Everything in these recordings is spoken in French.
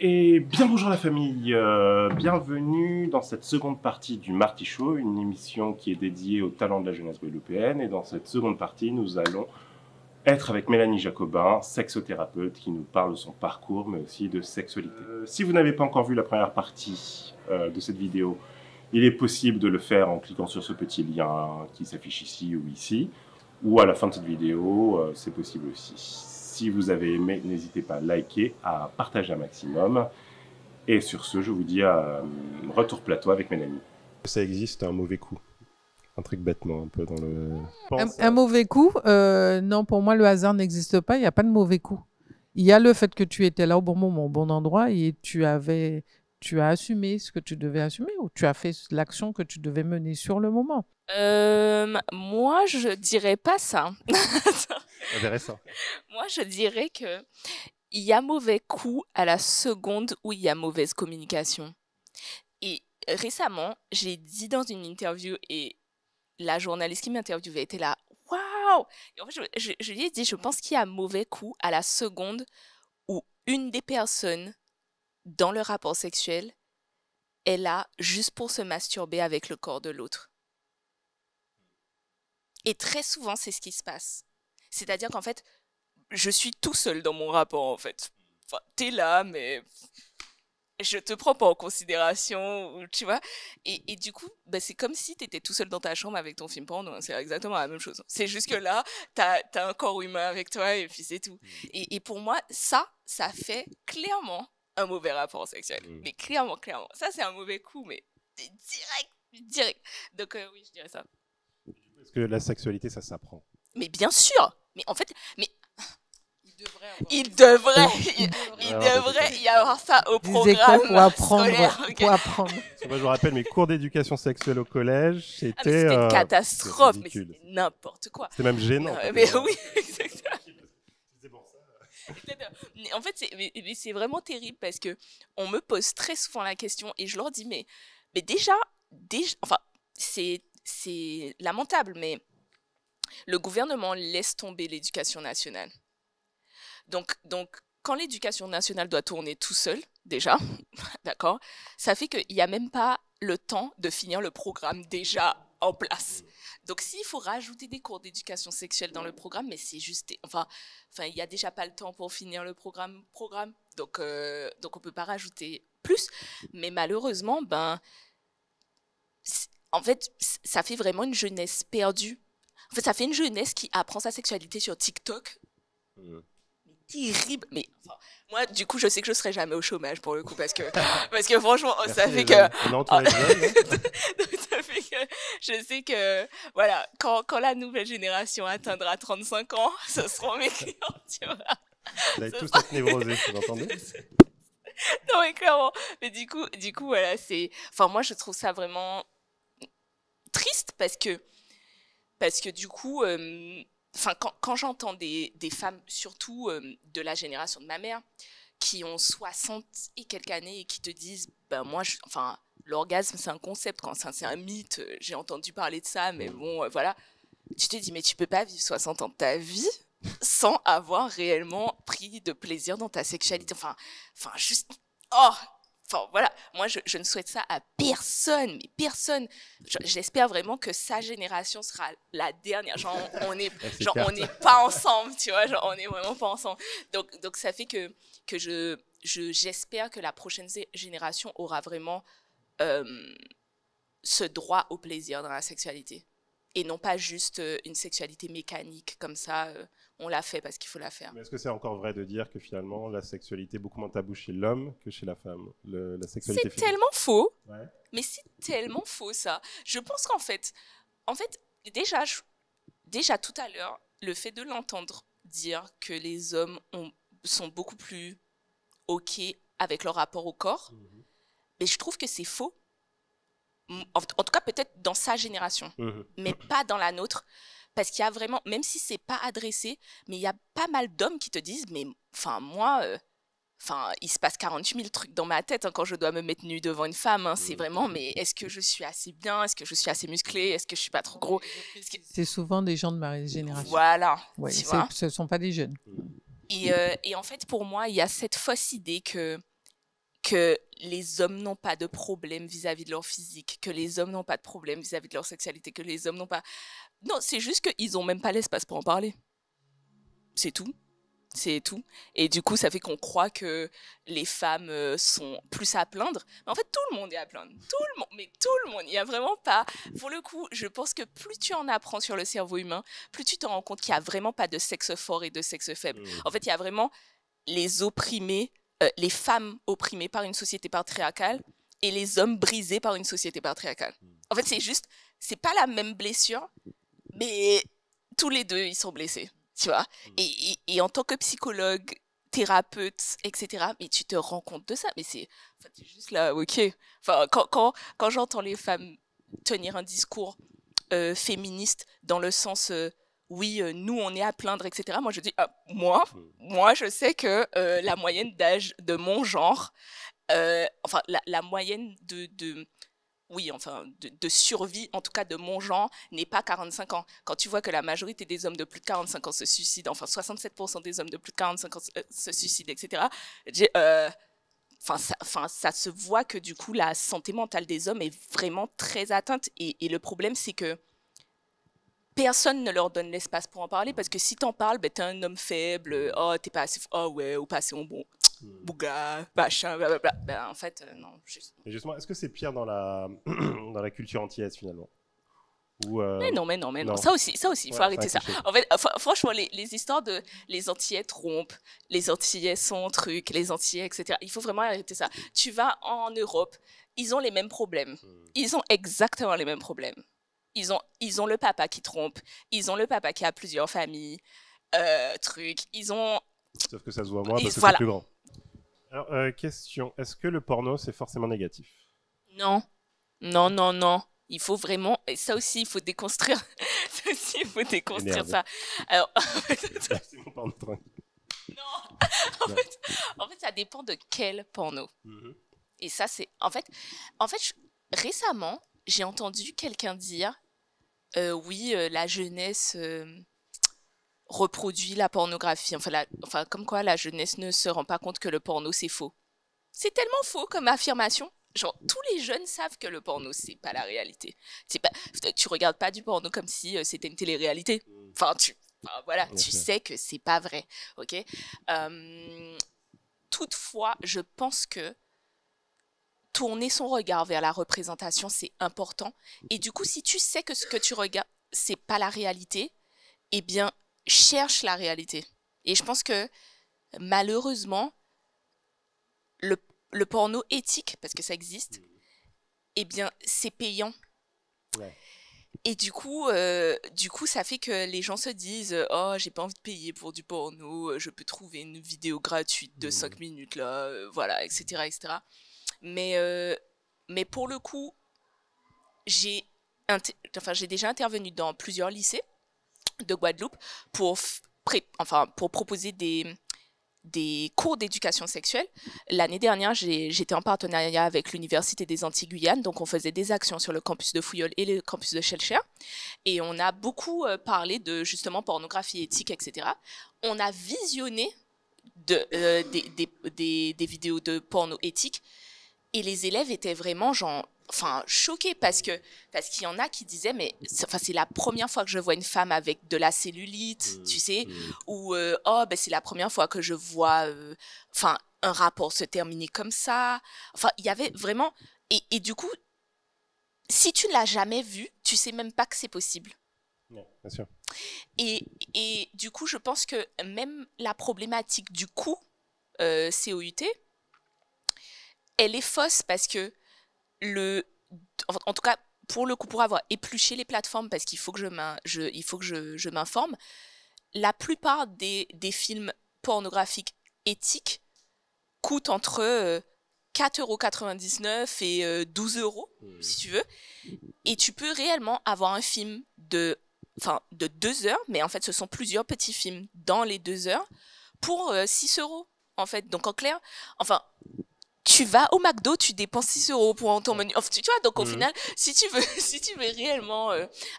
Et bien bonjour la famille, bienvenue dans cette seconde partie du Marty Show, une émission qui est dédiée au talent de la jeunesse guadeloupéenne. Et dans cette seconde partie, nous allons être avec Mélanie Jacobin, sexothérapeute, qui nous parle de son parcours, mais aussi de sexualité. Si vous n'avez pas encore vu la première partie de cette vidéo, il est possible de le faire en cliquant sur ce petit lien qui s'affiche ici ou ici, ou à la fin de cette vidéo, c'est possible aussi. Si vous avez aimé, n'hésitez pas à liker, à partager un maximum. Et sur ce, je vous dis à retour plateau avec Mélanie. Ça existe un mauvais coup. Un truc bêtement, un peu dans le... Un mauvais coup, non, pour moi, le hasard n'existe pas. Il n'y a pas de mauvais coup. Il y a le fait que tu étais là au bon moment, au bon endroit et tu as assumé ce que tu devais assumer ou tu as fait l'action que tu devais mener sur le moment. Moi, je dirais pas ça. Intéressant. Moi, je dirais que il y a mauvais coup à la seconde où il y a mauvaise communication. Et récemment, j'ai dit dans une interview et la journaliste qui m'interviewait était là, waouh! Et en fait, je lui ai dit, je pense qu'il y a mauvais coup à la seconde où une des personnes dans le rapport sexuel est là juste pour se masturber avec le corps de l'autre. Et très souvent, c'est ce qui se passe. C'est-à-dire qu'en fait, je suis tout seul dans mon rapport, en fait. Enfin, t'es là, mais je te prends pas en considération, tu vois. Et du coup, bah, c'est comme si t'étais tout seul dans ta chambre avec ton film porno. C'est exactement la même chose. C'est juste que là, t'as un corps humain avec toi et puis c'est tout. Et pour moi, ça fait clairement un mauvais rapport sexuel. Mais clairement. Ça, c'est un mauvais coup, mais direct. Donc oui, je dirais ça. Est-ce que la sexualité, ça s'apprend? Mais bien sûr. Mais en fait, il devrait y avoir ça au programme pour apprendre, scolaire. Okay. Pour apprendre. Moi, je me rappelle mes cours d'éducation sexuelle au collège, c'était une catastrophe, mais c'était n'importe quoi. C'était même gênant. Mais oui, exactement. En fait, c'est vraiment terrible parce que on me pose très souvent la question et je leur dis mais déjà, enfin, c'est lamentable, mais le gouvernement laisse tomber l'éducation nationale. Donc, quand l'éducation nationale doit tourner tout seul, déjà, d'accord, ça fait qu'il n'y a même pas le temps de finir le programme déjà en place. Donc, s'il faut rajouter des cours d'éducation sexuelle dans le programme, mais c'est juste... Enfin, il n'y a déjà pas le temps pour finir le programme. Donc, on ne peut pas rajouter plus. Mais malheureusement, en fait, ça fait vraiment une jeunesse perdue. En fait, ça fait une jeunesse qui apprend sa sexualité sur TikTok. Terrible, mais enfin, moi du coup je sais que je serai jamais au chômage pour le coup parce que franchement ça fait que ça fait que je sais que voilà quand la nouvelle génération atteindra 35 ans ce seront mes clients, tu vois. Vous allez tous être névrosés, vous entendez? Non mais clairement, mais du coup voilà, c'est, enfin moi je trouve ça vraiment triste parce que du coup enfin, quand j'entends des femmes, surtout de la génération de ma mère, qui ont 60 et quelques années et qui te disent, ben moi, enfin, l'orgasme, c'est un concept, c'est un mythe, j'ai entendu parler de ça, mais bon, voilà. Tu te dis, mais tu peux pas vivre 60 ans de ta vie sans avoir réellement pris de plaisir dans ta sexualité. Enfin, juste, oh! Enfin, voilà, moi, je ne souhaite ça à personne, mais personne. J'espère vraiment que sa génération sera la dernière. Genre, on n'est pas ensemble, tu vois, genre, on n'est vraiment pas ensemble. Donc ça fait que j'espère que la prochaine génération aura vraiment ce droit au plaisir dans la sexualité. Et non pas juste une sexualité mécanique comme ça, on l'a fait parce qu'il faut la faire. Mais est-ce que c'est encore vrai de dire que finalement la sexualité est beaucoup moins taboue chez l'homme que chez la femme, la sexualité C'est tellement faux, ouais. Mais c'est tellement faux ça. Je pense qu'en fait, déjà tout à l'heure, le fait de l'entendre dire que les hommes sont beaucoup plus OK avec leur rapport au corps, mais je trouve que c'est faux. En tout cas, peut-être dans sa génération, mais pas dans la nôtre. Parce qu'il y a vraiment, même si c'est pas adressé, mais il y a pas mal d'hommes qui te disent, mais enfin, moi, il se passe 48 000 trucs dans ma tête quand je dois me mettre nue devant une femme. Hein, c'est vraiment, mais est-ce que je suis assez bien? Est-ce que je suis assez musclée? Est-ce que je suis pas trop gros? C'est souvent des gens de ma génération. Voilà. Ouais, ce ne sont pas des jeunes. Et en fait, pour moi, il y a cette fausse idée que que les hommes n'ont pas de problème vis-à-vis de leur physique, que les hommes n'ont pas de problème vis-à-vis de leur sexualité, que les hommes n'ont pas... Non, c'est juste qu'ils n'ont même pas l'espace pour en parler. C'est tout. C'est tout. Et du coup, ça fait qu'on croit que les femmes sont plus à plaindre. Mais en fait, tout le monde est à plaindre. Tout le monde. Mais tout le monde. Il n'y a vraiment pas... Pour le coup, je pense que plus tu en apprends sur le cerveau humain, plus tu te rends compte qu'il n'y a vraiment pas de sexe fort et de sexe faible. En fait, il y a vraiment les opprimés, les femmes opprimées par une société patriarcale et les hommes brisés par une société patriarcale. En fait, c'est juste... C'est pas la même blessure, mais tous les deux, ils sont blessés. Tu vois, et en tant que psychologue, thérapeute, etc., mais tu te rends compte de ça. Mais c'est juste là, ok. Enfin, quand j'entends les femmes tenir un discours féministe dans le sens, oui, nous, on est à plaindre, etc., moi, je dis, moi, je sais que la moyenne d'âge de mon genre, enfin, la moyenne de survie, en tout cas de mon genre, n'est pas 45 ans. Quand tu vois que la majorité des hommes de plus de 45 ans se suicident, enfin 67% des hommes de plus de 45 ans se suicident, etc., ça se voit que du coup, la santé mentale des hommes est vraiment très atteinte. Et le problème, c'est que personne ne leur donne l'espace pour en parler, parce que si t'en parles, ben, t'es un homme faible, t'es pas assez, ou pas assez bon. Bouga, machin, blablabla. Ben, en fait, non. Et justement, est-ce que c'est pire dans la, dans la culture antillaise finalement? Ou mais non. Ça aussi, il faut arrêter ça. En fait, franchement, les histoires de les Antillais trompent, les Antillais sont trucs, les Antillais, etc. Il faut vraiment arrêter ça. Tu vas en Europe, ils ont les mêmes problèmes. Ils ont exactement les mêmes problèmes. Ils ont le papa qui trompe, ils ont le papa qui a plusieurs familles, ils ont... Sauf que ça se voit moins parce que c'est plus grand. Alors, question, est-ce que le porno, c'est forcément négatif? Non. Il faut vraiment... Et ça aussi, il faut déconstruire. Ça. Alors... c'est mon porno tranquille. Non. En fait, ça dépend de quel porno. Et ça, c'est... En fait, récemment, j'ai entendu quelqu'un dire oui, la jeunesse reproduit la pornographie. Enfin, comme quoi la jeunesse ne se rend pas compte que le porno, c'est faux. C'est tellement faux comme affirmation. Genre, tous les jeunes savent que le porno, c'est pas la réalité. Tu regardes pas du porno comme si c'était une télé-réalité. Tu sais que c'est pas vrai. Ok. Toutefois, je pense que tourner son regard vers la représentation, c'est important. Et du coup, si tu sais que ce que tu regardes, c'est pas la réalité, eh bien, cherche la réalité. Et je pense que, malheureusement, le porno éthique, parce que ça existe, eh bien, c'est payant. Ouais. Et du coup, ça fait que les gens se disent « Oh, j'ai pas envie de payer pour du porno, je peux trouver une vidéo gratuite de 5 minutes, là, voilà, etc. etc. » Mais pour le coup, j'ai déjà intervenu dans plusieurs lycées de Guadeloupe pour proposer des cours d'éducation sexuelle. L'année dernière, j'étais en partenariat avec l'Université des Antilles-Guyane, donc on faisait des actions sur le campus de Fouillol et le campus de Schellcher, et on a beaucoup parlé de justement pornographie éthique, etc. On a visionné des vidéos de porno éthique, et les élèves étaient vraiment choqués parce qu'il y en a qui disaient mais c'est la première fois que je vois une femme avec de la cellulite, tu sais, ou c'est la première fois que je vois un rapport se terminer comme ça. Enfin, il y avait vraiment et du coup, si tu ne l'as jamais vu, tu sais même pas que c'est possible. Ouais, bien sûr. Et du coup, je pense que même la problématique du coût COUT, elle est fausse parce que en tout cas, pour le coup, pour avoir épluché les plateformes, parce qu'il faut que je m'informe, la plupart des films pornographiques éthiques coûtent entre 4,99 € et 12 €, si tu veux. Et tu peux réellement avoir un film de 2 heures, mais en fait, ce sont plusieurs petits films dans les 2 heures pour 6 €, en fait. Donc, en clair, tu vas au McDo, tu dépenses 6 euros pour ton menu. Enfin, tu vois, donc au final, si tu veux, si tu veux réellement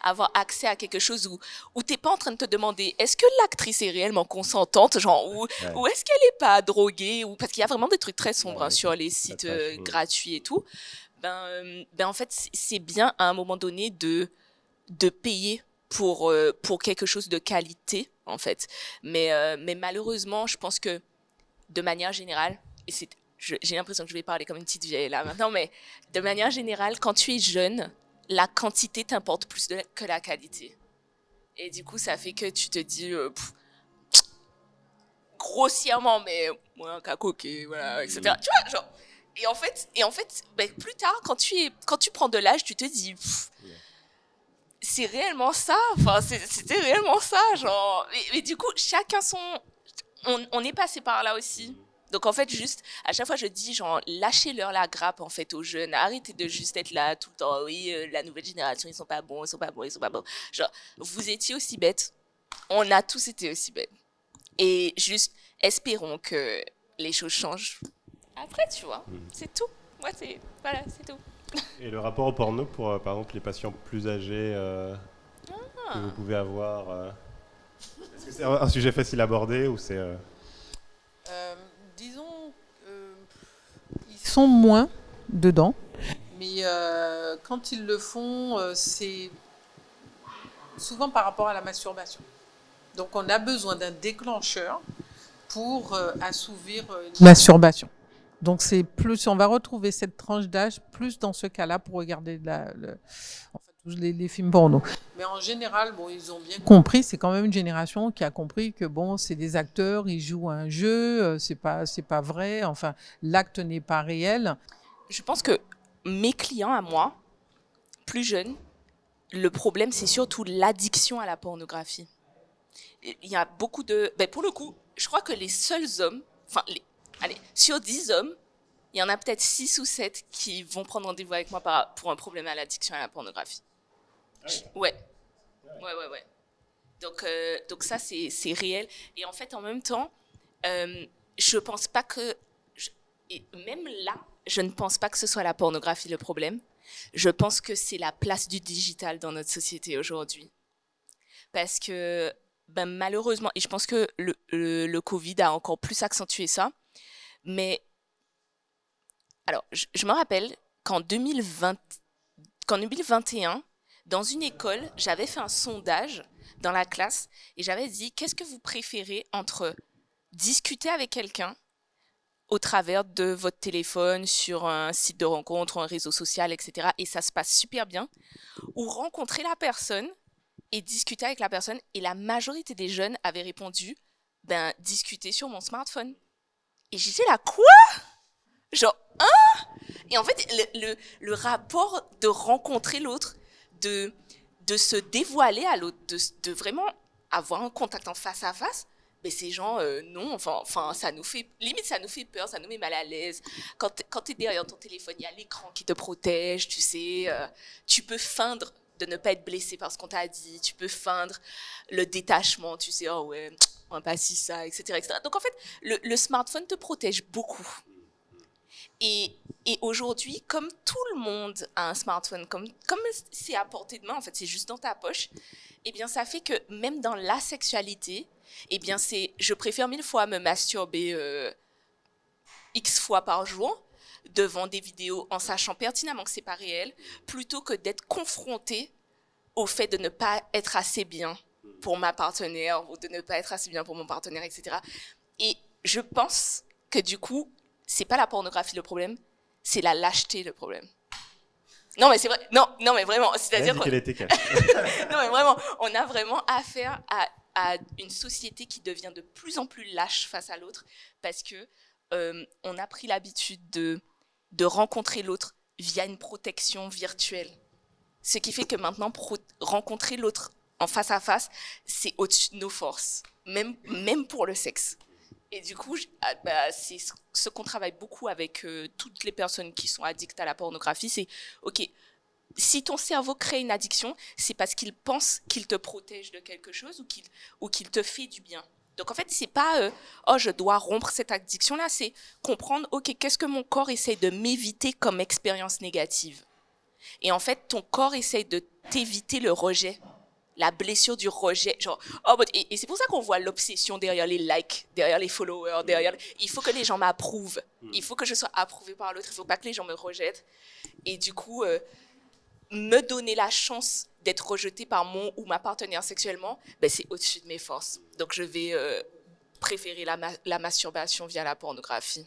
avoir accès à quelque chose où t'es pas en train de te demander est-ce que l'actrice est réellement consentante, genre, ou est-ce qu'elle est pas droguée, ou parce qu'il y a vraiment des trucs très sombres sur les sites gratuits et tout. Ben en fait, c'est bien à un moment donné de payer pour quelque chose de qualité, en fait. Mais malheureusement, je pense que de manière générale, et j'ai l'impression que je vais parler comme une petite vieille là maintenant, mais de manière générale, quand tu es jeune, la quantité t'importe plus que la qualité. Et du coup, ça fait que tu te dis, grossièrement, mais moi, un cacoquet, voilà, etc. Tu vois, genre. Et en fait, ben, plus tard, quand tu prends de l'âge, tu te dis, c'est réellement ça. Enfin, c'était réellement ça, genre. Mais du coup, chacun son. On est passé par là aussi. Donc en fait, juste, à chaque fois, je dis, genre, lâchez-leur la grappe, en fait, aux jeunes. Arrêtez de juste être là tout le temps. Oui, la nouvelle génération, ils sont pas bons, ils sont pas bons, ils sont pas bons. Genre, vous étiez aussi bêtes. On a tous été aussi bêtes. Et juste, espérons que les choses changent. Après, tu vois, c'est tout. Moi, voilà, c'est tout. Et le rapport au porno pour, par exemple, les patients plus âgés que vous pouvez avoir, est-ce que c'est un sujet facile à aborder ou c'est... Disons, ils sont moins dedans, mais quand ils le font, c'est souvent par rapport à la masturbation. Donc on a besoin d'un déclencheur pour assouvir une masturbation. Donc c'est plus, on va retrouver cette tranche d'âge plus dans ce cas-là pour regarder les films porno. Mais en général, bon, ils ont bien compris, c'est quand même une génération qui a compris que bon, c'est des acteurs, ils jouent un jeu, c'est pas vrai, enfin, l'acte n'est pas réel. Je pense que mes clients à moi, plus jeunes, le problème c'est surtout l'addiction à la pornographie. Il y a beaucoup de... Ben pour le coup, je crois que les seuls hommes, enfin, sur 10 hommes, il y en a peut-être 6 ou 7 qui vont prendre rendez-vous avec moi pour un problème à l'addiction à la pornographie. Ouais. Donc ça, c'est réel. Et en fait, en même temps, je pense pas que... et même là, je ne pense pas que ce soit la pornographie le problème. Je pense que c'est la place du digital dans notre société aujourd'hui. Parce que, ben, malheureusement, et je pense que le Covid a encore plus accentué ça, mais alors, je me rappelle qu'en 2021, dans une école, j'avais fait un sondage dans la classe et j'avais dit, qu'est-ce que vous préférez entre discuter avec quelqu'un au travers de votre téléphone, sur un site de rencontre, un réseau social, etc. Et ça se passe super bien, ou rencontrer la personne et discuter avec la personne. Et la majorité des jeunes avaient répondu, ben, discuter sur mon smartphone. Et j'étais là, quoi? Genre, hein? Et en fait, le rapport de rencontrer l'autre, de se dévoiler à l'autre, de vraiment avoir un contact en face à face, mais ces gens, non, enfin, ça nous fait peur, ça nous met mal à l'aise. Quand t'es derrière ton téléphone, il y a l'écran qui te protège, tu sais, tu peux feindre de ne pas être blessé par ce qu'on t'a dit, tu peux feindre le détachement, tu sais, oh ouais, on va pas si ça, etc., etc. Donc en fait, le smartphone te protège beaucoup. Et aujourd'hui, comme tout le monde a un smartphone, comme c'est à portée de main, en fait, c'est juste dans ta poche, eh bien, ça fait que même dans la sexualité, eh bien, je préfère 1000 fois me masturber X fois par jour devant des vidéos en sachant pertinemment que c'est pas réel, plutôt que d'être confrontée au fait de ne pas être assez bien pour ma partenaire ou de ne pas être assez bien pour mon partenaire, etc. Et je pense que du coup, c'est pas la pornographie le problème, c'est la lâcheté le problème. Non mais c'est vrai, non mais vraiment, c'est-à-dire qu'elle était non mais vraiment, on a vraiment affaire à une société qui devient de plus en plus lâche face à l'autre parce que on a pris l'habitude de rencontrer l'autre via une protection virtuelle. Ce qui fait que maintenant, rencontrer l'autre en face à face, c'est au-dessus de nos forces, même pour le sexe. Et du coup, c'est ce qu'on travaille beaucoup avec toutes les personnes qui sont addictes à la pornographie, c'est, ok, si ton cerveau crée une addiction, c'est parce qu'il pense qu'il te protège de quelque chose ou qu'il te fait du bien. Donc en fait, c'est pas oh, je dois rompre cette addiction-là, c'est comprendre, ok, qu'est-ce que mon corps essaye de m'éviter comme expérience négative. Et en fait, ton corps essaye de t'éviter le rejet, la blessure du rejet. Genre, oh, et c'est pour ça qu'on voit l'obsession derrière les likes, derrière les followers, derrière. Il faut que les gens m'approuvent. Il faut que je sois approuvée par l'autre. Il ne faut pas que les gens me rejettent. Et du coup, me donner la chance d'être rejetée par mon ou ma partenaire sexuellement, ben, c'est au-dessus de mes forces. Donc, je vais préférer la masturbation via la pornographie.